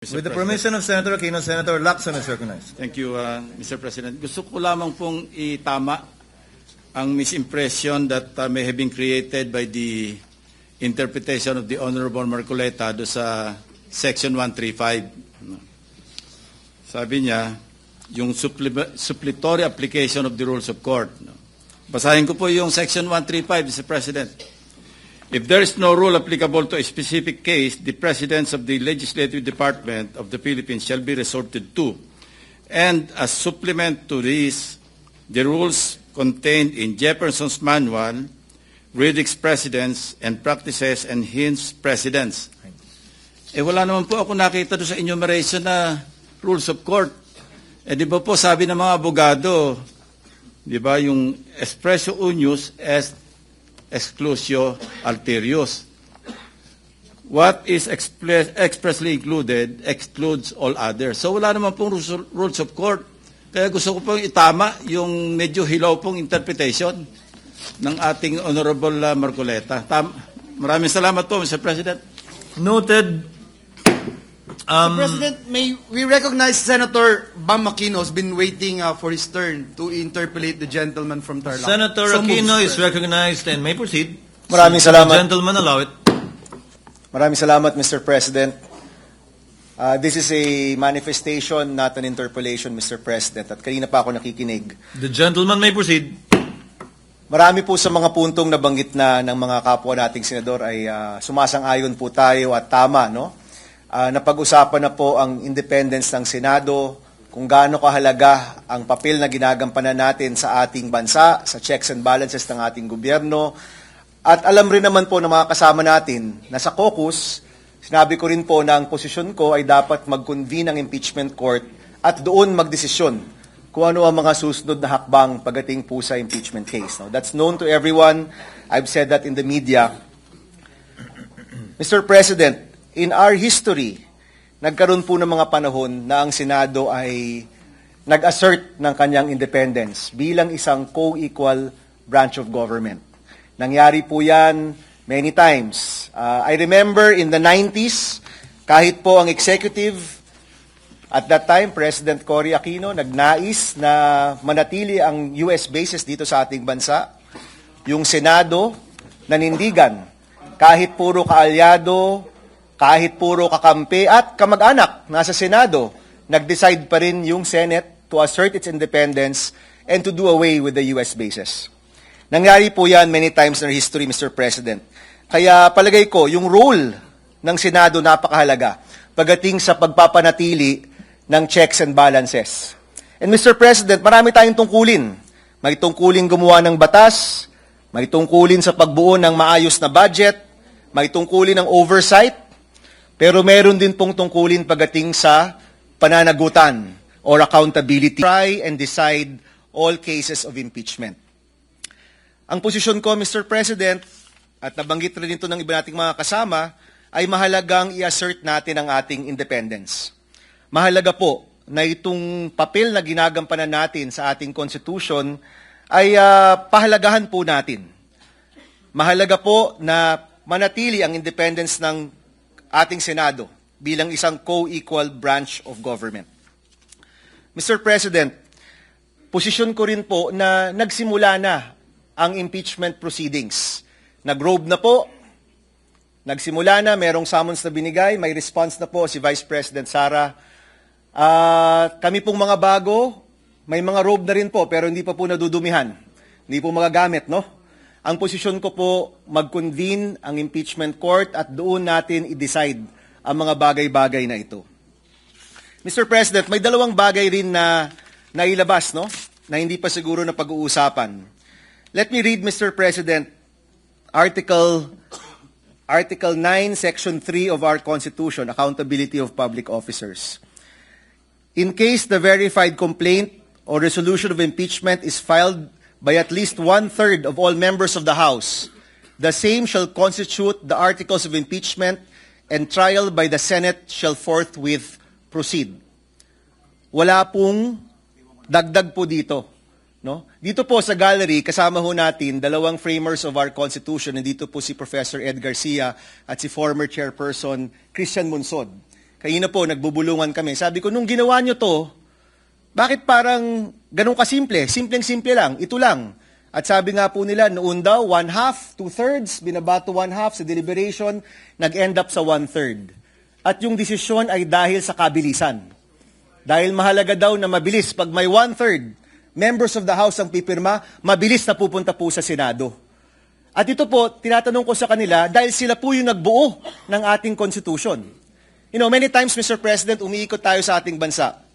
With the permission of Senator Aquino, Senator Lacson is recognized. Thank you, Mr. President. Gusto ko lamang pong itama ang misimpression that may have been created by the interpretation of the Honorable Marcoleta do sa Section 135. Sabi niya, yung supplementary application of the rules of court. Basahin ko po yung Section 135, Mr. President. If there is no rule applicable to a specific case, the presidents of the Legislative Department of the Philippines shall be resorted to. And as supplement to this, the rules contained in Jefferson's Manual, Riddick's Precedents and Practices and Hinds Precedents. Wala naman po ako nakita doon sa enumeration na rules of court. Di ba po sabi ng mga abogado, di ba yung expressio unius est exclusio alterius. What is expressly included excludes all others. So wala naman pong rules of court. Kaya gusto ko pong itama yung medyo hilaw pong interpretation ng ating Honorable Marcoleta. Maraming salamat po, Mr. President. Noted. Mr. President, may we recognize Senator Bam Aquino has been waiting for his turn to interpolate the gentleman from Tarlac. Senator Aquino is recognized and may proceed. Maraming salamat. Gentlemen, allow it. Maraming salamat, Mr. President. This is a manifestation, not an interpolation, Mr. President. At kanina pa ako nakikinig. The gentleman may proceed. Marami po sa mga puntong nabanggit na ng mga kapwa nating senador ay sumasang-ayon po tayo at tama, no? Napag-usapan na po ang independence ng Senado, kung gaano kahalaga ang papel na ginagampanan natin sa ating bansa, sa checks and balances ng ating gobyerno. At alam rin naman po ng mga kasama natin na sa caucus, sinabi ko rin po na ang posisyon ko ay dapat mag-convene ang impeachment court at doon magdesisyon kung ano ang mga susunod na hakbang pagdating po sa impeachment case. Now, that's known to everyone. I've said that in the media. Mr. President, in our history, nagkaroon po ng mga panahon na ang Senado ay nag-assert ng kanyang independence bilang isang co-equal branch of government. Nangyari po yan many times. I remember in the 90s, kahit po ang executive, at that time, President Cory Aquino, nagnais na manatili ang US bases dito sa ating bansa. Yung Senado, nanindigan, kahit puro kaalyado, kahit puro kakampi at kamag-anak nasa Senado, nag-decide pa rin yung Senate to assert its independence and to do away with the US bases. Nangyari po yan many times in our history, Mr. President. Kaya palagay ko, yung role ng Senado napakahalaga pagdating sa pagpapanatili ng checks and balances. And Mr. President, marami tayong tungkulin. May tungkulin gumawa ng batas, may tungkulin sa pagbuo ng maayos na budget, may tungkulin ng oversight, pero meron din pong tungkulin pagdating sa pananagutan or accountability. Try and decide all cases of impeachment. Ang posisyon ko, Mr. President, at nabanggit rin ito ng iba nating mga kasama, ay mahalagang i-assert natin ang ating independence. Mahalaga po na itong papel na ginagampanan natin sa ating Constitution ay pahalagahan po natin. Mahalaga po na manatili ang independence ng ating Senado bilang isang co-equal branch of government. Mr. President, posisyon ko rin po na nagsimula na ang impeachment proceedings. Nag-robe na po, nagsimula na, merong summons na binigay, may response na po si Vice President Sara. Kami pong mga bago, may mga robe na rin po, pero hindi pa po nadudumihan. Hindi po magagamit, no? Ang posisyon ko po, mag-convene ang impeachment court at doon natin i-decide ang mga bagay-bagay na ito. Mr. President, may dalawang bagay rin na nailabas, no? Na hindi pa siguro na pag-uusapan. Let me read, Mr. President, Article 9, Section 3 of our Constitution, Accountability of Public Officers. In case the verified complaint or resolution of impeachment is filed by at least one-third of all members of the House, the same shall constitute the articles of impeachment and trial by the Senate shall forthwith proceed. Wala pong dagdag po dito. No? Dito po sa gallery, kasama ho natin dalawang framers of our Constitution. Nandito po si Professor Ed Garcia at si former Chairperson Christian Munsod. kanina po, nagbubulungan kami. Sabi ko, nung ginawa nyo to, bakit parang ganun kasimple? Simpleng-simple lang, ito lang. At sabi nga po nila, noon daw, 1/2, 2/3, binabato 1/2 sa deliberation, nag-end up sa 1/3. At yung desisyon ay dahil sa kabilisan. Dahil mahalaga daw na mabilis. Pag may 1/3 members of the House ang pipirma, mabilis na pupunta po sa Senado. At ito po, tinatanong ko sa kanila, dahil sila po yung nagbuo ng ating Constitution. You know, many times, Mr. President, umiikot tayo sa ating bansa.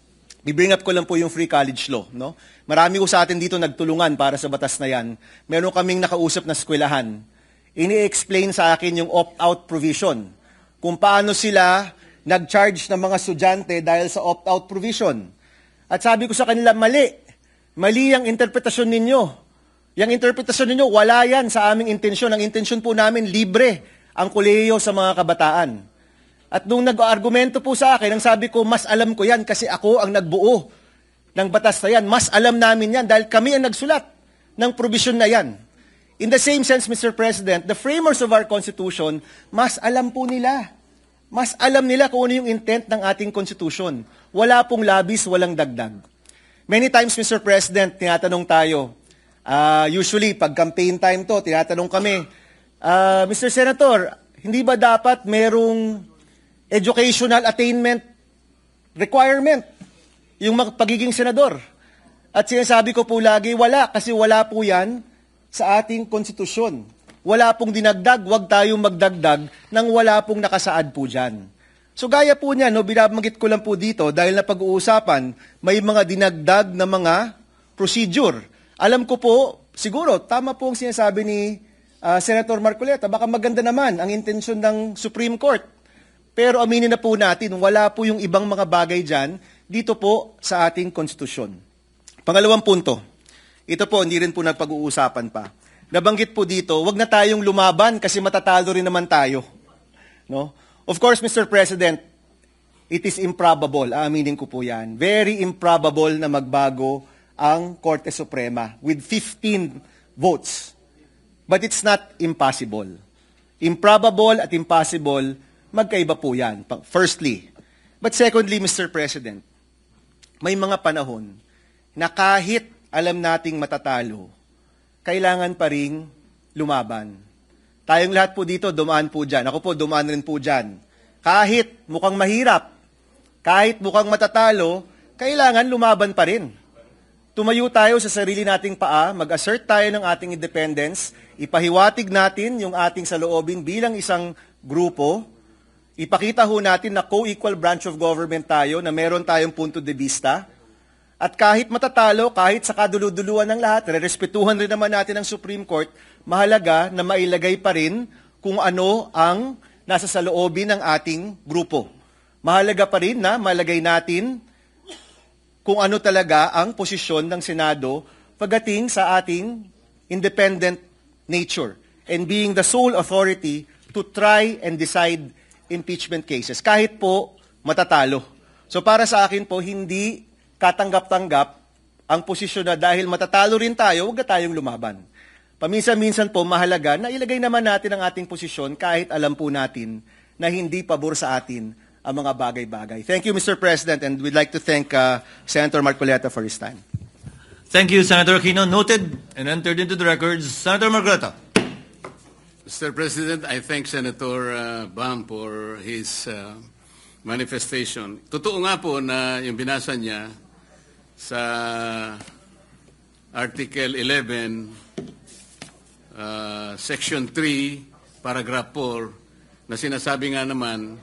I-bring up ko lang po yung free college law. No? Marami ko sa atin dito nagtulungan para sa batas na yan. Meron kaming nakausap na eskwelahan. Ini-explain sa akin yung opt-out provision. Kung paano sila nag-charge ng mga estudyante dahil sa opt-out provision. At sabi ko sa kanila, mali. Mali ang interpretasyon ninyo. Yung interpretasyon ninyo, wala yan sa aming intensyon. Ang intensyon po namin, libre ang kolehiyo sa mga kabataan. At nung nag-argumento po sa akin, ang sabi ko, mas alam ko yan kasi ako ang nagbuo ng batas na yan. Mas alam namin yan dahil kami ang nagsulat ng provision na yan. In the same sense, Mr. President, the framers of our Constitution, mas alam po nila. Mas alam nila kung ano yung intent ng ating Constitution. Wala pong labis, walang dagdag. Many times, Mr. President, tinatanong tayo, usually pag campaign time to, tinatanong kami, Mr. Senator, hindi ba dapat merong educational attainment requirement yung pagiging senador? At sinasabi ko po lagi, wala, kasi wala po yan sa ating konstitusyon. Wala pong dinagdag, wag tayong magdagdag nang wala pong nakasaad po dyan. So gaya po niya, no, binabanggit ko lang po dito, dahil na pag-uusapan, may mga dinagdag na mga procedure. Alam ko po, siguro, tama po ang sinasabi ni Senator Marcoleta, baka maganda naman ang intensyon ng Supreme Court. Pero aminin na po natin, wala po yung ibang mga bagay dyan dito po sa ating konstitusyon. Pangalawang punto, ito po, hindi rin po nagpag-uusapan pa. Nabanggit po dito, wag na tayong lumaban kasi matatalo rin naman tayo. No? Of course, Mr. President, it is improbable, aaminin ko po yan, very improbable na magbago ang Korte Suprema with 15 votes. But it's not impossible. Improbable at impossible, magkaiba po yan, firstly. But secondly, Mr. President, may mga panahon na kahit alam nating matatalo, kailangan pa ring lumaban. Tayong lahat po dito, dumaan po dyan. Ako po, dumaan rin po dyan. Kahit mukhang mahirap, kahit mukhang matatalo, kailangan lumaban pa rin. Tumayo tayo sa sarili nating paa, mag-assert tayo ng ating independence, ipahiwatig natin yung ating saloobin bilang isang grupo, ipakita ho natin na co-equal branch of government tayo, na meron tayong punto de vista, at kahit matatalo, kahit sa kaduluduluan ng lahat, respetuhan rin naman natin ang Supreme Court, mahalaga na mailagay pa rin kung ano ang nasa saloobin ng ating grupo. Mahalaga pa rin na malagay natin kung ano talaga ang posisyon ng Senado pagdating sa ating independent nature and being the sole authority to try and decide impeachment cases, kahit po matatalo. So para sa akin po, hindi katanggap-tanggap ang posisyon na dahil matatalo rin tayo, huwag na tayong lumaban. Paminsan-minsan po mahalaga na ilagay naman natin ang ating posisyon kahit alam po natin na hindi pabor sa atin ang mga bagay-bagay. Thank you, Mr. President, and we'd like to thank Senator Marcoleta for his time. Thank you, Senator Aquino. Noted and entered into the records. Senator Marcoleta. Mr. President, I thank Senator Bam for his manifestation. Totoo nga po na yung binasa niya sa Article 11, Section 3, Paragraph 4, na sinasabi nga naman,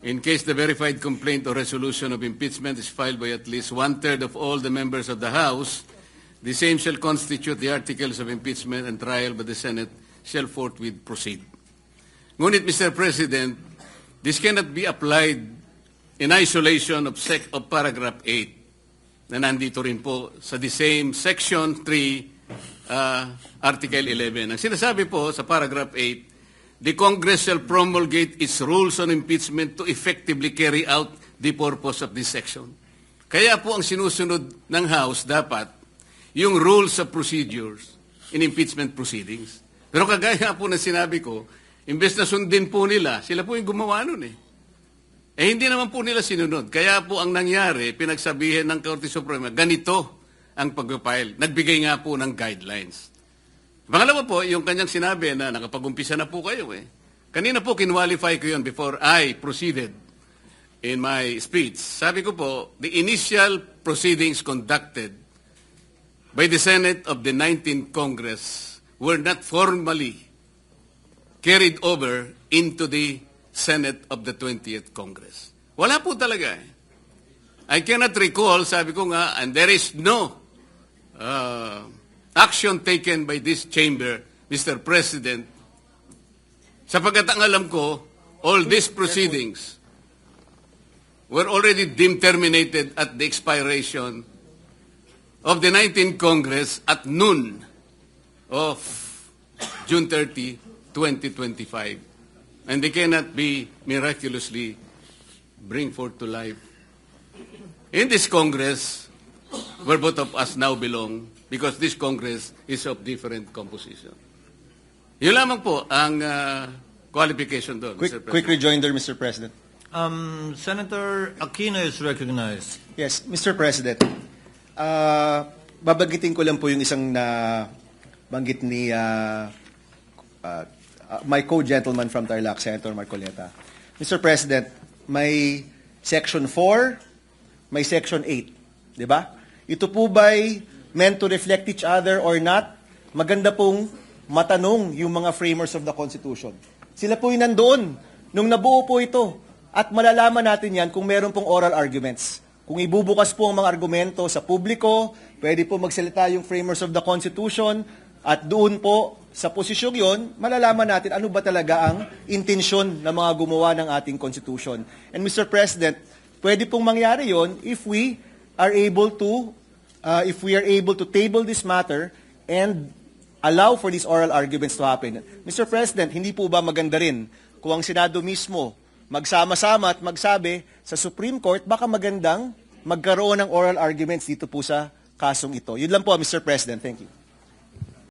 in case the verified complaint or resolution of impeachment is filed by at least 1/3 of all the members of the House, the same shall constitute the articles of impeachment and trial by the Senate shall forthwith proceed. Ngunit, Mr. President, this cannot be applied in isolation of Paragraph 8 na nandito rin po sa the same Section 3, Article 11. Ang sinasabi po sa Paragraph 8, the Congress shall promulgate its rules on impeachment to effectively carry out the purpose of this section. Kaya po ang sinusunod ng House dapat yung rules of procedures in impeachment proceedings. Pero kagaya po na sinabi ko, imbes na sundin po nila, sila po yung gumawa nun eh. hindi naman po nila sinunod. Kaya po ang nangyari, pinagsabihin ng Korte Suprema, ganito ang pag-file. Nagbigay nga po ng guidelines. Pangalawa po, yung kanyang sinabi na nakapag-umpisa na po kayo eh. Kanina po, kinwalify ko yun before I proceeded in my speech. Sabi ko po, the initial proceedings conducted by the Senate of the 19th Congress were not formally carried over into the Senate of the 20th Congress. Wala po talaga eh. I cannot recall, sabi ko nga, and there is no action taken by this chamber, Mr. President, sapagkat ang alam ko, all these proceedings were already deemed terminated at the expiration of the 19th Congress at noon of June 30, 2025. And they cannot be miraculously bring forth to life in this Congress where both of us now belong because this Congress is of different composition. Yun lamang po ang qualification doon, Mr. President. Quick rejoinder, Mr. President. Senator Aquino is recognized. Yes, Mr. President. Babanggitin ko lang po yung isang na banggit ni my co-gentleman from Tarlac, Senator Marcoleta. Mr. President, may Section 4, may Section 8. Di ba? Ito po ba'y meant to reflect each other or not? Maganda pong matanong yung mga framers of the Constitution. Sila po yung nandoon nung nabuo po ito. At malalaman natin yan kung meron pong oral arguments. Kung ibubukas po ang mga argumento sa publiko, pwede po magsalita yung framers of the Constitution, at doon po, sa posisyong yon, malalaman natin ano ba talaga ang intensyon ng mga gumawa ng ating Constitution. And Mr. President, pwede pong mangyari yon if we are able to table this matter and allow for these oral arguments to happen. Mr. President, hindi po ba maganda rin kung ang Senado mismo magsama-sama at magsabi sa Supreme Court, baka magandang magkaroon ng oral arguments dito po sa kasong ito. Yun lang po, Mr. President. Thank you.